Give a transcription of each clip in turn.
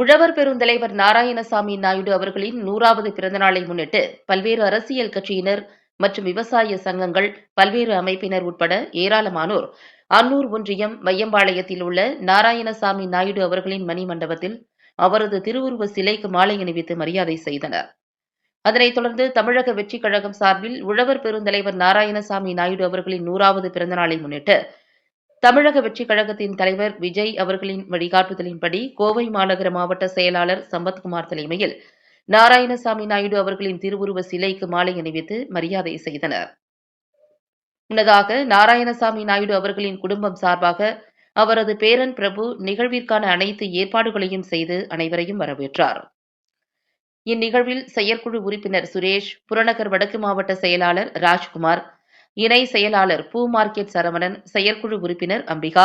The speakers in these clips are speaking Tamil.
உழவர் பெருந்தலைவர் நாராயணசாமி நாயுடு அவர்களின் 100வது பிறந்தநாளை முன்னிட்டு பல்வேறு அரசியல் கட்சியினர் மற்றும் விவசாய சங்கங்கள், பல்வேறு அமைப்பினர் உட்பட ஏராளமானோர் அன்னூர் ஒன்றியம் வையம்பாளையத்தில் உள்ள நாராயணசாமி நாயுடு அவர்களின் மணிமண்டபத்தில் அவரது திருவுருவ சிலைக்கு மாலை அணிவித்து மரியாதை செய்தனர். அதனைத் தொடர்ந்து தமிழக வெற்றிக் கழகம் சார்பில் உழவர் பெருந்தலைவர் நாராயணசாமி நாயுடு அவர்களின் 100வது பிறந்தநாளை முன்னிட்டு தமிழக வெற்றிக் கழகத்தின் தலைவர் விஜய் அவர்களின் வழிகாட்டுதலின்படி கோவை மாநகர மாவட்ட செயலாளர் சம்பத்குமார் தலைமையில் நாராயணசாமி நாயுடு அவர்களின் திருவுருவ சிலைக்கு மாலை அணிவித்து மரியாதை செய்தனர். முன்னதாக நாராயணசாமி நாயுடு அவர்களின் குடும்பம் சார்பாக அவரது பேரன் பிரபு நிகழ்விற்கான அனைத்து ஏற்பாடுகளையும் செய்து அனைவரையும் வரவேற்றார். இந்நிகழ்வில் செயற்குழு உறுப்பினர் சுரேஷ், புறநகர் வடக்கு மாவட்ட செயலாளர் ராஜ்குமார், இணை செயலாளர் பூ மார்க்கெட் சரவணன், செயற்குழு உறுப்பினர் அம்பிகா,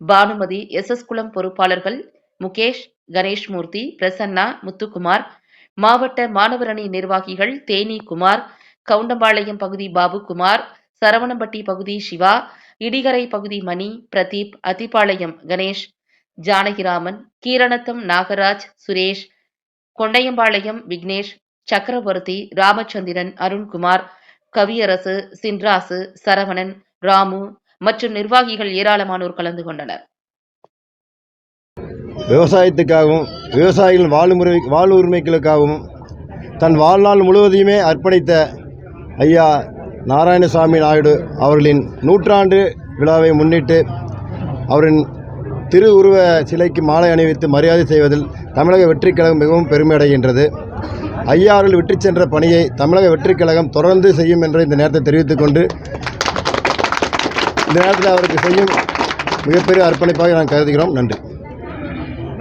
பானுமதி, எஸ் குளம் பொறுப்பாளர்கள் முகேஷ், கணேஷ்மூர்த்தி, பிரசன்னா, முத்துக்குமார், மாவட்ட மாணவர் அணி நிர்வாகிகள் தேனி குமார், கவுண்டம்பாளையம் பகுதி பாபுகுமார், சரவணம்பட்டி பகுதி சிவா, இடிகரை பகுதி மணி, பிரதீப், அத்திப்பாளையம் கணேஷ், ஜானகிராமன், கீரணத்தம் நாகராஜ், சுரேஷ், கொண்டையம்பாளையம் விக்னேஷ், சக்கரவர்த்தி, ராமச்சந்திரன், அருண்குமார், கவியரசு, சின்ராசு, சரவணன், ராமு மற்றும் நிர்வாகிகள் ஏராளமானோர் கலந்து கொண்டனர். விவசாயத்துக்காகவும் விவசாயிகள் வாழ்வுரிமைகளுக்காகவும் தன் வாழ்நாள் முழுவதையுமே அர்ப்பணித்த ஐயா நாராயணசாமி நாயுடு அவர்களின் 100ஆண்டு விழாவை முன்னிட்டு அவரின் திருவுருவ சிலைக்கு மாலை அணிவித்து மரியாதை செய்வதில் தமிழக வெற்றிக் கழகம் மிகவும் பெருமை அடைகின்றது. ஐயா அவர்கள் விட்டு சென்ற பணியை தமிழக வெற்றிக் கழகம் தொடர்ந்து செய்யும் என்று இந்த நேரத்தை தெரிவித்துக் கொண்டு, இந்த நேரத்தில் அவருக்கு செய்யும் மிகப்பெரிய அர்ப்பணிப்பாக நான் கருதுகிறோம். நன்றி.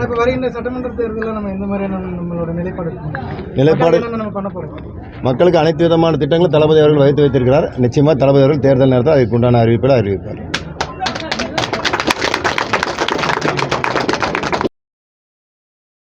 இப்போ வருகின்ற சட்டமன்ற தேர்தலில் நம்ம எந்த மாதிரியான நம்மளோட நிலைப்பாடு நம்ம பண்ண போகிறோம்? மக்களுக்கு அனைத்து விதமான திட்டங்களும் தளபதி அவர்கள் வகுத்து வைத்திருக்கிறார். நிச்சயமாக தளபதி அவர்கள் தேர்தல் நேரத்தில் அதுக்கு உண்டான அறிவிப்பை அறிவிப்பார்.